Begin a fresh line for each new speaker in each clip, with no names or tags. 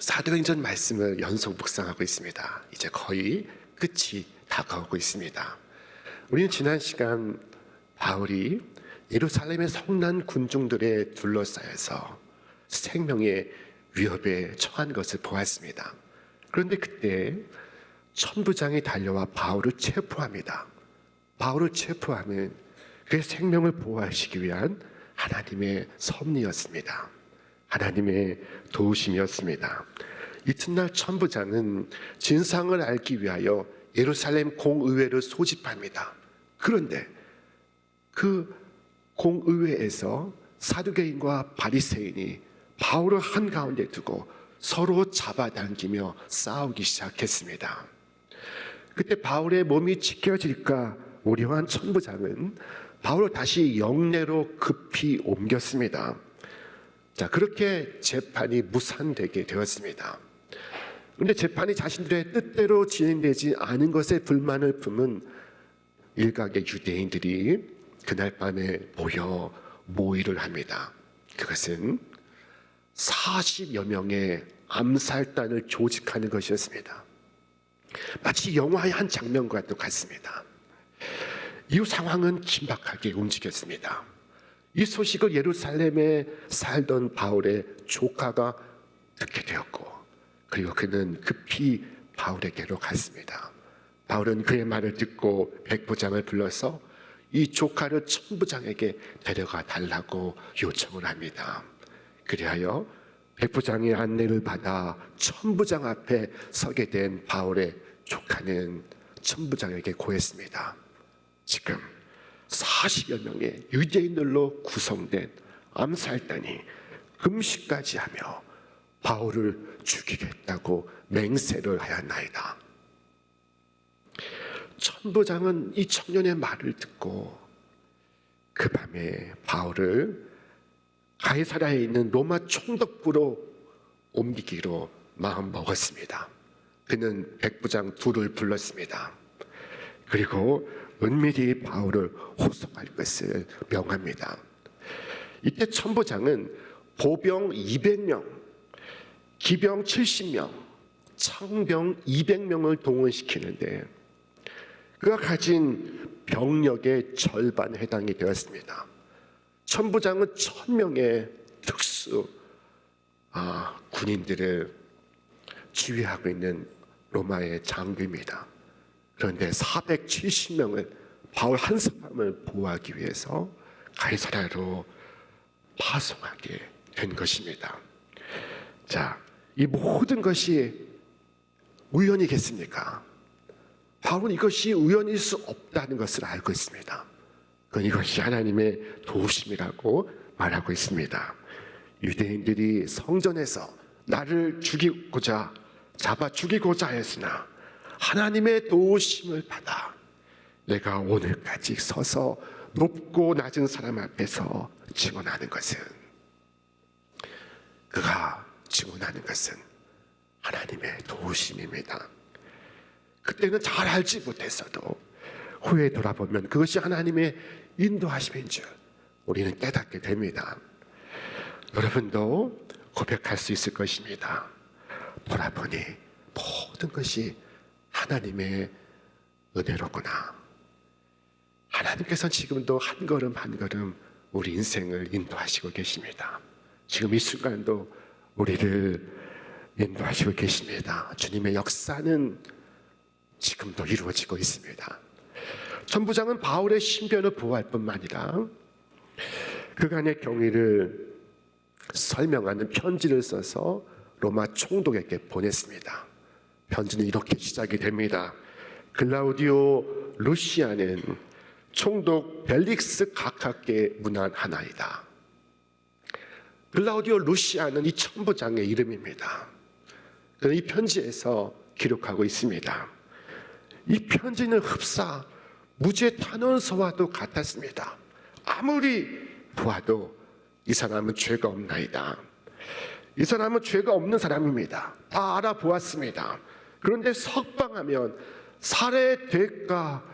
사도행전 말씀을 연속 묵상하고 있습니다. 이제 거의 끝이 다가오고 있습니다. 우리는 지난 시간 바울이 예루살렘의 성난 군중들에 둘러싸여서 생명의 위협에 처한 것을 보았습니다. 그런데 그때 천부장이 달려와 바울을 체포합니다. 바울을 체포하면 그의 생명을 보호하시기 위한 하나님의 섭리였습니다. 하나님의 도우심이었습니다. 이튿날 천부장은 진상을 알기 위하여 예루살렘 공의회를 소집합니다. 그런데 그 공의회에서 사두개인과 바리새인이 바울을 한가운데 두고 서로 잡아당기며 싸우기 시작했습니다. 그때 바울의 몸이 찢겨질까 우려한 천부장은 바울을 다시 영내로 급히 옮겼습니다. 자, 그렇게 재판이 무산되게 되었습니다. 그런데 재판이 자신들의 뜻대로 진행되지 않은 것에 불만을 품은 일각의 유대인들이 그날 밤에 모여 모의를 합니다. 그것은 40여 명의 암살단을 조직하는 것이었습니다. 마치 영화의 한 장면과도 같습니다. 이후 상황은 긴박하게 움직였습니다. 이 소식을 예루살렘에 살던 바울의 조카가 듣게 되었고, 그리고 그는 급히 바울에게로 갔습니다. 바울은 그의 말을 듣고 백부장을 불러서 이 조카를 천부장에게 데려가 달라고 요청을 합니다. 그리하여 백부장의 안내를 받아 천부장 앞에 서게 된 바울의 조카는 천부장에게 고했습니다. 지금 40여 명의 유대인들로 구성된 암살단이 금식까지 하며 바울을 죽이겠다고 맹세를 하였나이다. 천부장은 이 청년의 말을 듣고 그 밤에 바울을 가이사랴에 있는 로마 총독부로 옮기기로 마음먹었습니다. 그는 백부장 둘을 불렀습니다. 그리고 은밀히 바울을 호송할 것을 명합니다. 이때 천부장은 보병 200명, 기병 70명, 창병 200명을 동원시키는데 그가 가진 병력의 절반에 해당이 되었습니다. 천부장은 1000명의 특수 군인들을 지휘하고 있는 로마의 장교입니다. 그런데 470명을 바울 한 사람을 보호하기 위해서 가이사랴로 파송하게 된 것입니다. 자, 이 모든 것이 우연이겠습니까? 바울은 이것이 우연일 수 없다는 것을 알고 있습니다. 그건 이것이 하나님의 도우심이라고 말하고 있습니다. 유대인들이 성전에서 나를 죽이고자 잡아 죽이고자 하였으나 하나님의 도우심을 받아 내가 오늘까지 서서 높고 낮은 사람 앞에서 증언하는 것은, 그가 증언하는 것은 하나님의 도우심입니다. 그때는 잘 알지 못했어도 후에 돌아보면 그것이 하나님의 인도하심인 줄 우리는 깨닫게 됩니다. 여러분도 고백할 수 있을 것입니다. 돌아보니 모든 것이 하나님의 은혜로구나. 하나님께서 지금도 한 걸음 한 걸음 우리 인생을 인도하시고 계십니다. 지금 이 순간도 우리를 인도하시고 계십니다. 주님의 역사는 지금도 이루어지고 있습니다. 천부장은 바울의 신변을 보호할 뿐만 아니라 그간의 경위를 설명하는 편지를 써서 로마 총독에게 보냈습니다. 편지는 이렇게 시작이 됩니다. 글라우디오 루시아는 총독 벨릭스 각하께 문안하나이다. 글라우디오 루시아는 이 천부장의 이름입니다. 그는 이 편지에서 기록하고 있습니다. 이 편지는 흡사 무죄 탄원서와도 같았습니다. 아무리 보아도 이 사람은 죄가 없나이다. 이 사람은 죄가 없는 사람입니다. 다 알아보았습니다. 그런데 석방하면 살해될까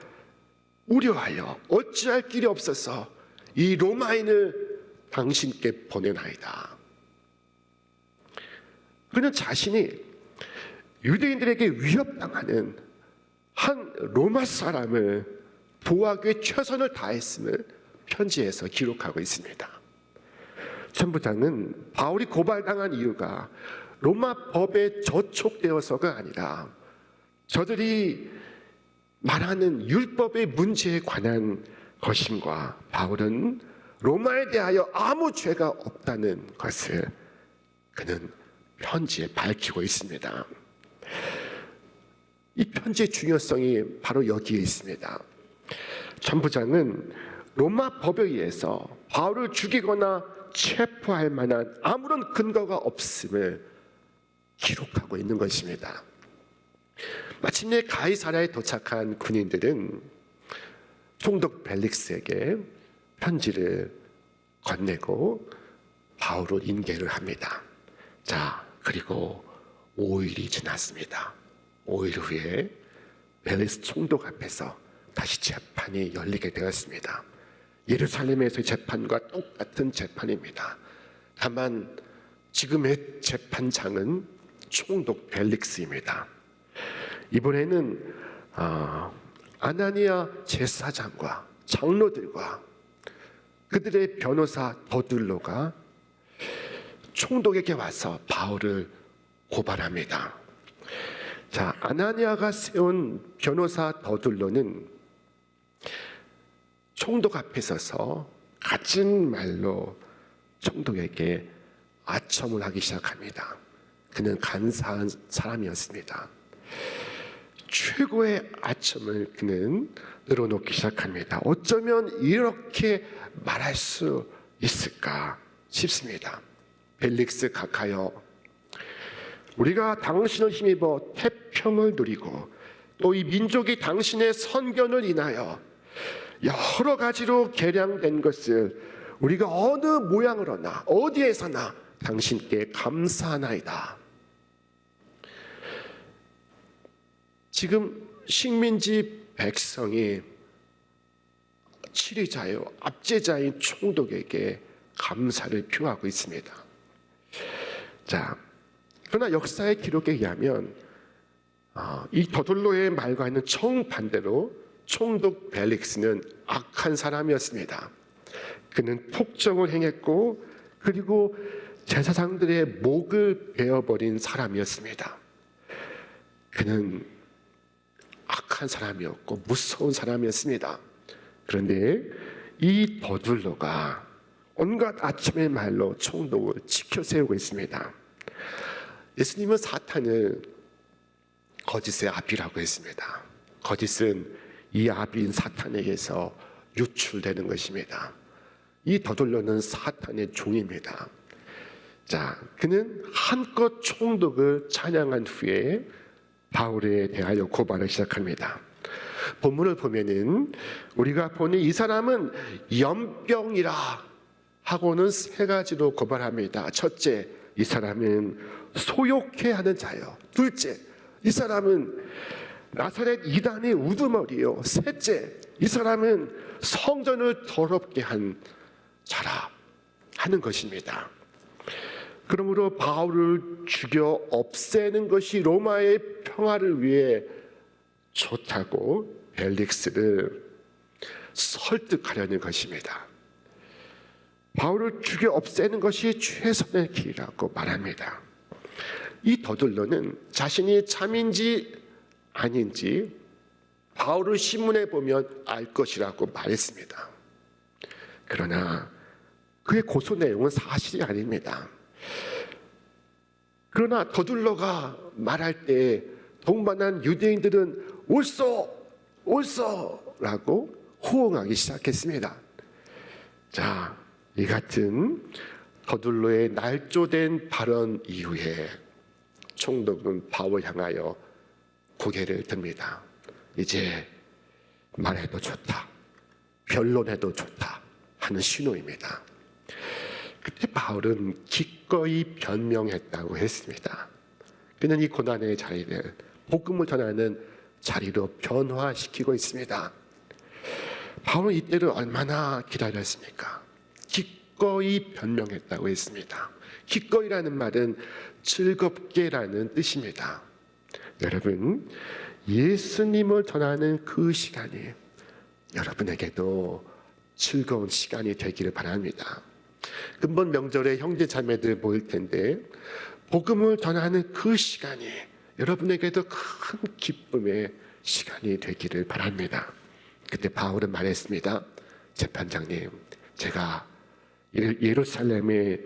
우려하여 어찌할 길이 없어서 이 로마인을 당신께 보내나이다. 그는 자신이 유대인들에게 위협당하는 한 로마 사람을 보호하기 위해 최선을 다했음을 편지에서 기록하고 있습니다. 천부장은 바울이 고발당한 이유가 로마 법에 저촉되어서가 아니라 저들이 말하는 율법의 문제에 관한 것임과 바울은 로마에 대하여 아무 죄가 없다는 것을 그는 편지에 밝히고 있습니다. 이 편지의 중요성이 바로 여기에 있습니다. 천부장은 로마 법에 의해서 바울을 죽이거나 체포할 만한 아무런 근거가 없음을 기록하고 있는 것입니다. 마침내 가이사랴에 도착한 군인들은 총독 벨릭스에게 편지를 건네고 바울을 인계를 합니다. 자, 그리고 5일이 지났습니다. 5일 후에 벨릭스 총독 앞에서 다시 재판이 열리게 되었습니다. 예루살렘에서의 재판과 똑같은 재판입니다. 다만 지금의 재판장은 총독 벨릭스입니다. 이번에는 아나니아 제사장과 장로들과 그들의 변호사 더둘로가 총독에게 와서 바울을 고발합니다. 자, 아나니아가 세운 변호사 더둘로는 총독 앞에 서서 갖은 말로 총독에게 아첨을 하기 시작합니다. 그는 간사한 사람이었습니다. 최고의 아첨을 그는 늘어놓기 시작합니다. 어쩌면 이렇게 말할 수 있을까 싶습니다. 벨릭스 각하여, 우리가 당신을 힘입어 태평을 누리고 또 이 민족이 당신의 선견을 인하여 여러 가지로 개량된 것을 우리가 어느 모양으로나 어디에서나 당신께 감사하나이다. 지금 식민지 백성이 치리자요 압제자인 총독에게 감사를 표하고 있습니다. 자, 그러나 역사의 기록에 의하면 이 더둘로의 말과는 정반대로 총독 벨릭스는 악한 사람이었습니다. 그는 폭정을 행했고 그리고 제사장들의 목을 베어버린 사람이었습니다. 그는 악한 사람이었고 무서운 사람이었습니다. 그런데 이 더둘로가 온갖 아첨의 말로 총독을 지켜 세우고 있습니다. 예수님은 사탄을 거짓의 아비라고 했습니다. 거짓은 이 아비인 사탄에게서 유출되는 것입니다. 이 더둘로는 사탄의 종입니다. 자, 그는 한껏 총독을 찬양한 후에 바울에 대하여 고발을 시작합니다. 본문을 보면은 우리가 보니 이 사람은 연병이라 하고는 세 가지로 고발합니다. 첫째, 이 사람은 소욕해 하는 자요. 둘째, 이 사람은 나사렛 이단의 우두머리요. 셋째, 이 사람은 성전을 더럽게 한 자라 하는 것입니다. 그러므로 바울을 죽여 없애는 것이 로마의 평화를 위해 좋다고 벨릭스를 설득하려는 것입니다. 바울을 죽여 없애는 것이 최선의 길이라고 말합니다. 이 더둘로는 자신이 참인지 아닌지 바울을 신문해 보면 알 것이라고 말했습니다. 그러나 그의 고소 내용은 사실이 아닙니다. 그러나 더둘로가 말할 때 동반한 유대인들은 옳소 라고 호응하기 시작했습니다. 자, 이 같은 더둘로의 날조된 발언 이후에 총독은 바울 향하여 고개를 듭니다. 이제 말해도 좋다, 변론해도 좋다 하는 신호입니다. 그때 바울은 기꺼이 변명했다고 했습니다. 그는 이 고난의 자리를 복음을 전하는 자리로 변화시키고 있습니다. 바울은 이때를 얼마나 기다렸습니까? 기꺼이 변명했다고 했습니다. 기꺼이라는 말은 즐겁게라는 뜻입니다. 여러분, 예수님을 전하는 그 시간이 여러분에게도 즐거운 시간이 되기를 바랍니다. 근본 명절에 형제 자매들 모일 텐데 복음을 전하는 그 시간이 여러분에게도 큰 기쁨의 시간이 되기를 바랍니다. 그때 바울은 말했습니다. 재판장님, 제가 예루살렘에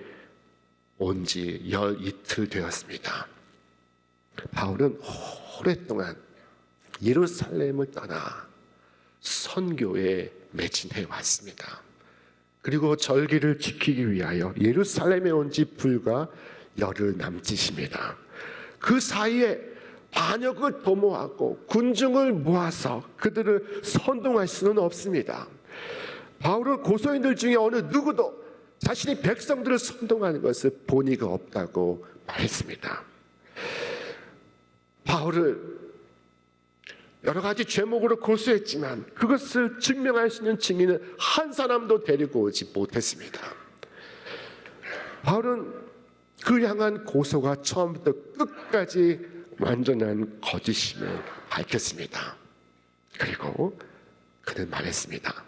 온 지 열 이틀 되었습니다. 바울은 오랫동안 예루살렘을 떠나 선교에 매진해 왔습니다. 그리고 절기를 지키기 위하여 예루살렘에 온 지 불과 열흘 남짓입니다. 그 사이에 반역을 도모하고 군중을 모아서 그들을 선동할 수는 없습니다. 바울은 고소인들 중에 어느 누구도 자신이 백성들을 선동하는 것을 본 이가 없다고 말했습니다. 바울을 여러 가지 죄목으로 고소했지만 그것을 증명할 수 있는 증인은 한 사람도 데리고 오지 못했습니다. 바울은 그 향한 고소가 처음부터 끝까지 완전한 거짓임을 밝혔습니다. 그리고 그는 말했습니다.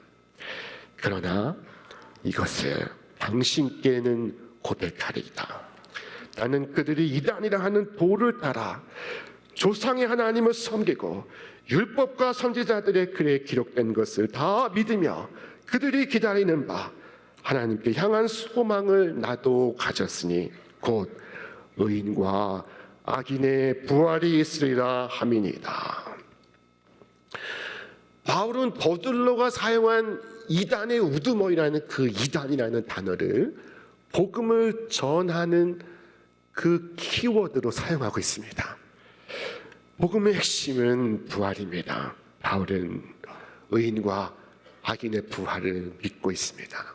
그러나 이것을 당신께는 고백하리이다. 나는 그들이 이단이라 하는 도를 따라 조상의 하나님을 섬기고 율법과 선지자들의 글에 기록된 것을 다 믿으며 그들이 기다리는 바 하나님께 향한 소망을 나도 가졌으니 곧 의인과 악인의 부활이 있으리라 함이니이다. 바울은 더둘로가 사용한 이단의 우두머리라는 그 이단이라는 단어를 복음을 전하는 그 키워드로 사용하고 있습니다. 복음의 핵심은 부활입니다. 바울은 의인과 악인의 부활을 믿고 있습니다.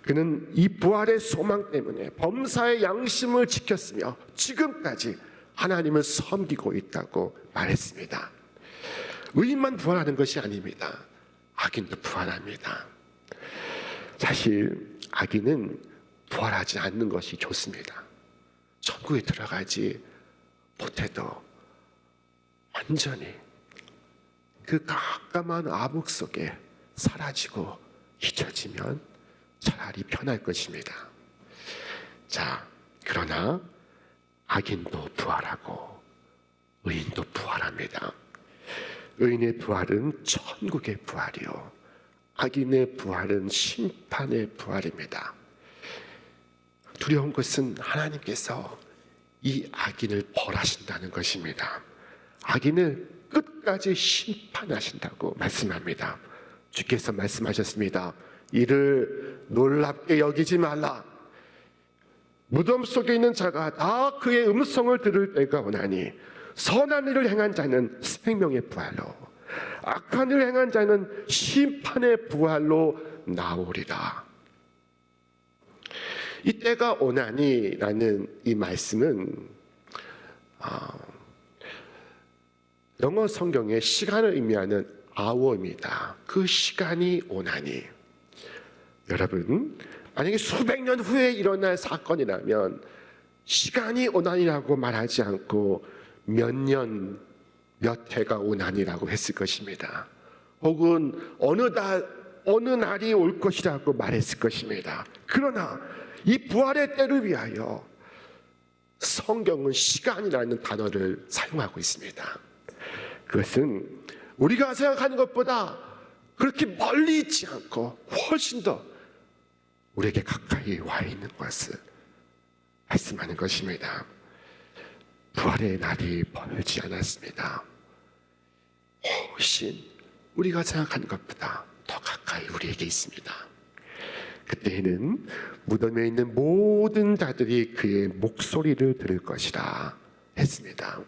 그는 이 부활의 소망 때문에 범사의 양심을 지켰으며 지금까지 하나님을 섬기고 있다고 말했습니다. 의인만 부활하는 것이 아닙니다. 악인도 부활합니다. 사실 악인은 부활하지 않는 것이 좋습니다. 천국에 들어가지 못해도 완전히 그 깜깜한 암흑 속에 사라지고 잊혀지면 차라리 편할 것입니다. 자, 그러나 악인도 부활하고 의인도 부활합니다. 의인의 부활은 천국의 부활이요, 악인의 부활은 심판의 부활입니다. 두려운 것은 하나님께서 이 악인을 벌하신다는 것입니다. 악인을 끝까지 심판하신다고 말씀합니다. 주께서 말씀하셨습니다. 이를 놀랍게 여기지 말라. 무덤 속에 있는 자가 다 그의 음성을 들을 때가 오나니 선한 일을 행한 자는 생명의 부활로, 악한 일을 행한 자는 심판의 부활로 나오리라. 이 때가 오나니라는 이 말씀은 영어 성경의 시간을 의미하는 hour입니다. 그 시간이 오나니. 여러분, 만약에 수백 년 후에 일어날 사건이라면 시간이 오나니라고 말하지 않고 몇 년, 몇 해가 오나니라고 했을 것입니다. 혹은 어느 달, 어느 날이 올 것이라고 말했을 것입니다. 그러나 이 부활의 때를 위하여 성경은 시간이라는 단어를 사용하고 있습니다. 그것은 우리가 생각하는 것보다 그렇게 멀리 있지 않고 훨씬 더 우리에게 가까이 와 있는 것을 말씀하는 것입니다. 부활의 날이 멀지 않았습니다. 훨씬 우리가 생각하는 것보다 더 가까이 우리에게 있습니다. 그때에는 무덤에 있는 모든 자들이 그의 목소리를 들을 것이라 했습니다.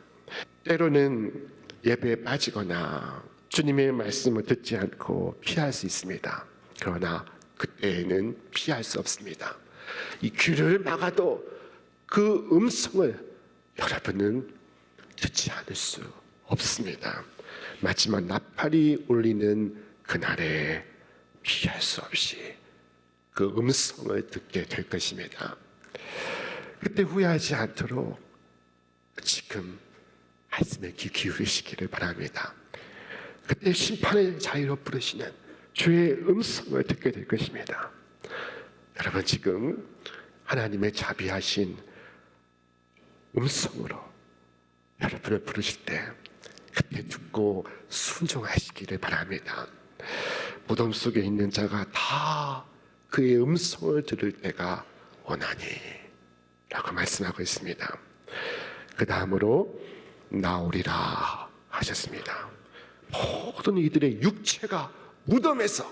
때로는 예배에 빠지거나 주님의 말씀을 듣지 않고 피할 수 있습니다. 그러나 그때에는 피할 수 없습니다. 이 귀를 막아도 그 음성을 여러분은 듣지 않을 수 없습니다. 마지막 나팔이 울리는 그날에 피할 수 없이 그 음성을 듣게 될 것입니다. 그때 후회하지 않도록 지금 말씀에 귀 기울이시기를 바랍니다. 그때 심판의 자유로 부르시는 주의 음성을 듣게 될 것입니다. 여러분, 지금 하나님의 자비하신 음성으로 여러분을 부르실 때 그때 듣고 순종하시기를 바랍니다. 무덤 속에 있는 자가 다 그의 음성을 들을 때가 오나니 라고 말씀하고 있습니다. 그 다음으로 나오리라 하셨습니다. 모든 이들의 육체가 무덤에서,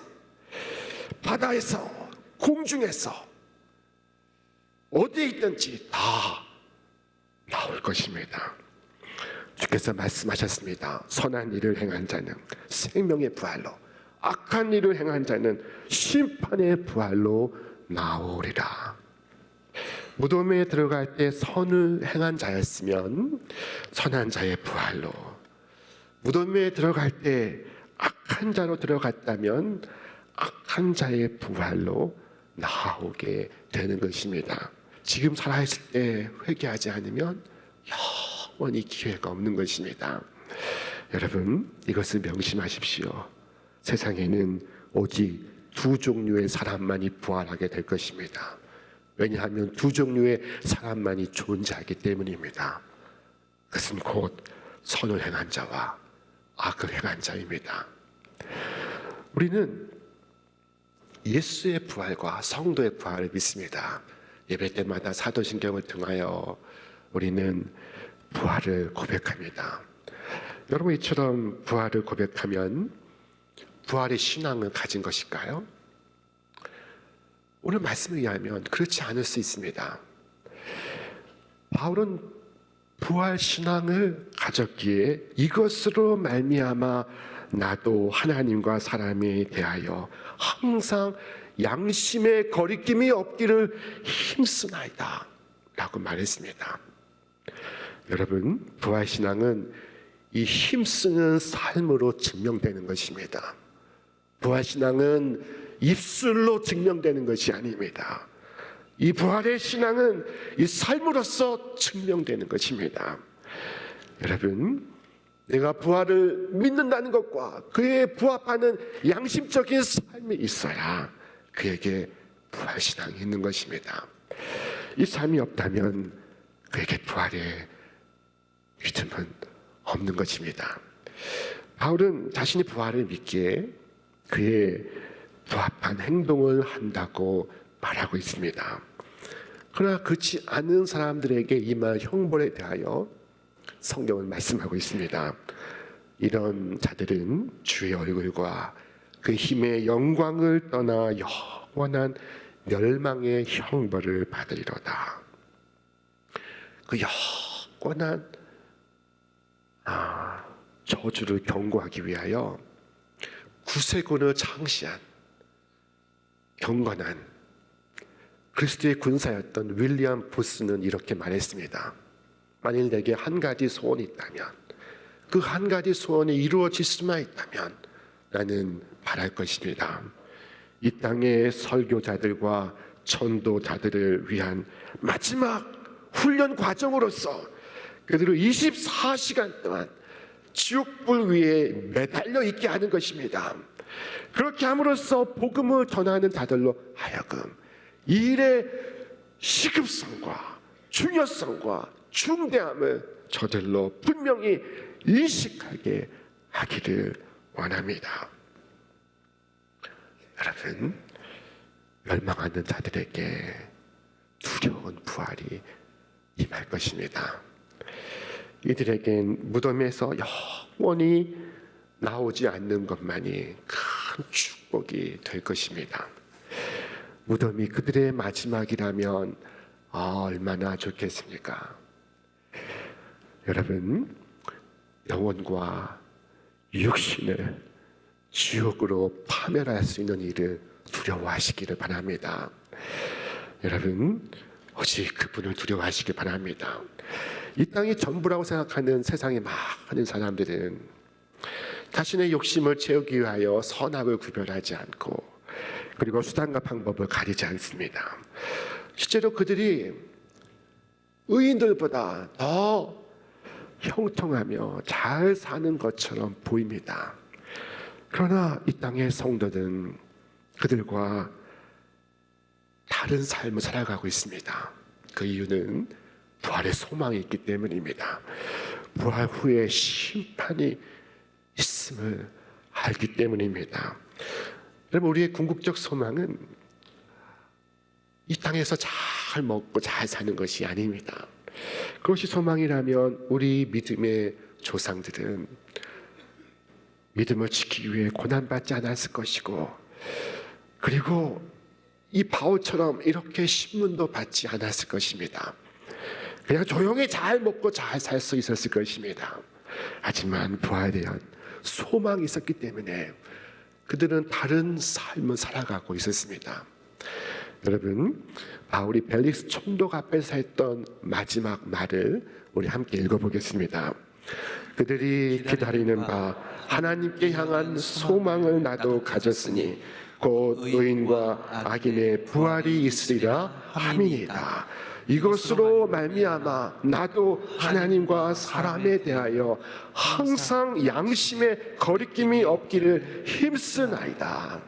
바다에서, 공중에서 어디에 있든지 다 나올 것입니다. 주께서 말씀하셨습니다. 선한 일을 행한 자는 생명의 부활로, 악한 일을 행한 자는 심판의 부활로 나오리라. 무덤에 들어갈 때 선을 행한 자였으면 선한 자의 부활로, 무덤에 들어갈 때 악한 자로 들어갔다면 악한 자의 부활로 나오게 되는 것입니다. 지금 살아있을 때 회개하지 않으면 영원히 기회가 없는 것입니다. 여러분, 이것을 명심하십시오. 세상에는 오직 두 종류의 사람만이 부활하게 될 것입니다. 왜냐하면 두 종류의 사람만이 존재하기 때문입니다. 그것은 곧 선을 행한 자와 악을 행한 자입니다. 우리는 예수의 부활과 성도의 부활을 믿습니다. 예배 때마다 사도신경을 통하여 우리는 부활을 고백합니다. 여러분, 이처럼 부활을 고백하면 부활의 신앙을 가진 것일까요? 오늘 말씀에 의하면 그렇지 않을 수 있습니다. 바울은 부활 신앙을 가졌기에 이것으로 말미암아 나도 하나님과 사람에 대하여 항상 양심의 거리낌이 없기를 힘쓰나이다 라고 말했습니다. 여러분, 부활 신앙은 이 힘쓰는 삶으로 증명되는 것입니다. 부활 신앙은 입술로 증명되는 것이 아닙니다. 이 부활의 신앙은 이 삶으로서 증명되는 것입니다. 여러분, 내가 부활을 믿는다는 것과 그에 부합하는 양심적인 삶이 있어야 그에게 부활 신앙이 있는 것입니다. 이 삶이 없다면 그에게 부활의 믿음은 없는 것입니다. 바울은 자신이 부활을 믿기에 그의 부합한 행동을 한다고 말하고 있습니다. 그러나 그렇지 않은 사람들에게 임할 형벌에 대하여 성경은 말씀하고 있습니다. 이런 자들은 주의 얼굴과 그 힘의 영광을 떠나 영원한 멸망의 형벌을 받으리로다. 그 영원한 저주를 경고하기 위하여 구세군을 창시한 경건한 그리스도의 군사였던 윌리엄 보스는 이렇게 말했습니다. 만일 내게 한 가지 소원이 있다면, 그 한 가지 소원이 이루어질 수만 있다면 나는 바랄 것입니다. 이 땅의 설교자들과 전도자들을 위한 마지막 훈련 과정으로서 그들을 24시간 동안 지옥불 위에 매달려 있게 하는 것입니다. 그렇게 함으로써 복음을 전하는 자들로 하여금 이 일의 시급성과 중요성과 중대함을 저들로 분명히 인식하게 하기를 원합니다. 여러분, 멸망하는 자들에게 두려운 부활이 임할 것입니다. 이들에겐 무덤에서 영원히 나오지 않는 것만이 큰 축복이 될 것입니다. 무덤이 그들의 마지막이라면 얼마나 좋겠습니까? 여러분, 영혼과 육신을 지옥으로 파멸할 수 있는 일을 두려워하시기를 바랍니다. 여러분, 오직 그분을 두려워하시기 바랍니다. 이 땅이 전부라고 생각하는 세상의 많은 사람들은 자신의 욕심을 채우기 위하여 선악을 구별하지 않고 그리고 수단과 방법을 가리지 않습니다. 실제로 그들이 의인들보다 더 형통하며 잘 사는 것처럼 보입니다. 그러나 이 땅의 성도들은 그들과 다른 삶을 살아가고 있습니다. 그 이유는 부활의 소망이 있기 때문입니다. 부활 후에 심판이 있음을 알기 때문입니다. 여러분, 우리의 궁극적 소망은 이 땅에서 잘 먹고 잘 사는 것이 아닙니다. 그것이 소망이라면 우리 믿음의 조상들은 믿음을 지키기 위해 고난받지 않았을 것이고, 그리고 이 바울처럼 이렇게 신문도 받지 않았을 것입니다. 그냥 조용히 잘 먹고 잘 살 수 있었을 것입니다. 하지만 부활에 대한 소망이 있었기 때문에 그들은 다른 삶을 살아가고 있었습니다. 여러분, 바울이 벨릭스 총독 앞에서 했던 마지막 말을 우리 함께 읽어보겠습니다. 그들이 기다리는 바 하나님께 향한 소망을 나도 가졌으니 곧 의인과 악인의 부활이 있으리라 함이니이다. 이것으로 말미암아 나도 하나님과 사람에 대하여 항상 양심의 거리낌이 없기를 힘쓰나이다.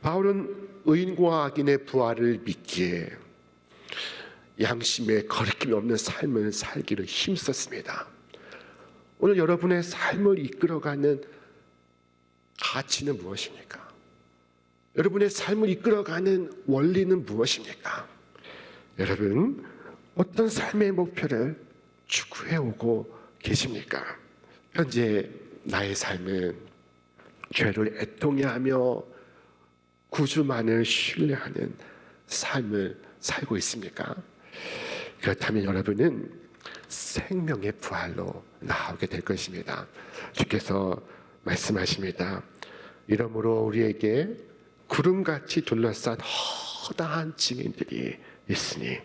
바울은 의인과 악인의 부활을 믿기에 양심의 거리낌이 없는 삶을 살기를 힘썼습니다. 오늘 여러분의 삶을 이끌어가는 가치는 무엇입니까? 여러분의 삶을 이끌어가는 원리는 무엇입니까? 여러분, 어떤 삶의 목표를 추구해오고 계십니까? 현재 나의 삶은 죄를 애통해하며 구주만을 신뢰하는 삶을 살고 있습니까? 그렇다면 여러분은 생명의 부활로 나오게 될 것입니다. 주께서 말씀하십니다. 이러므로 우리에게 구름같이 둘러싼 허다한 증인들이 있으니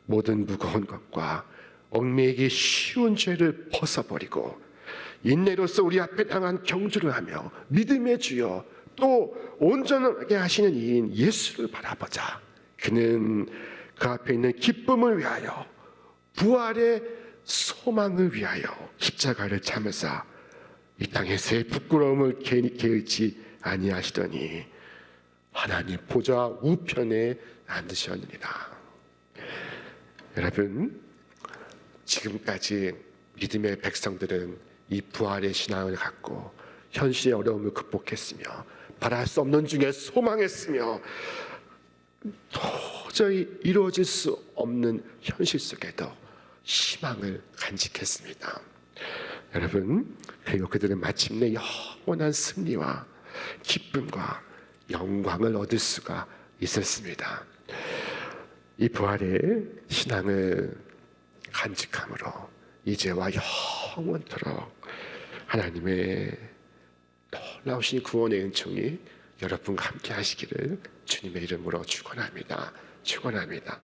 모든 무거운 것과 얽매이기 쉬운 죄를 벗어버리고 인내로서 우리 앞에 당한 경주를 하며 믿음의 주여 또 온전하게 하시는 이인 예수를 바라보자. 그는 그 앞에 있는 기쁨을 위하여 부활의 소망을 위하여 십자가를 참으사 이 땅에서의 부끄러움을 게을지 아니하시더니 하나님 보좌 우편에 앉으셨느니라. 여러분, 지금까지 믿음의 백성들은 이 부활의 신앙을 갖고 현실의 어려움을 극복했으며 바랄 수 없는 중에 소망했으며 도저히 이루어질 수 없는 현실 속에도 희망을 간직했습니다. 여러분, 그리고 그들은 마침내 영원한 승리와 기쁨과 영광을 얻을 수가 있었습니다. 이 부활의 신앙을 간직함으로 이제와 영원토록 하나님의 놀라우신 구원의 은총이 여러분과 함께 하시기를 주님의 이름으로 축원합니다. 축원합니다.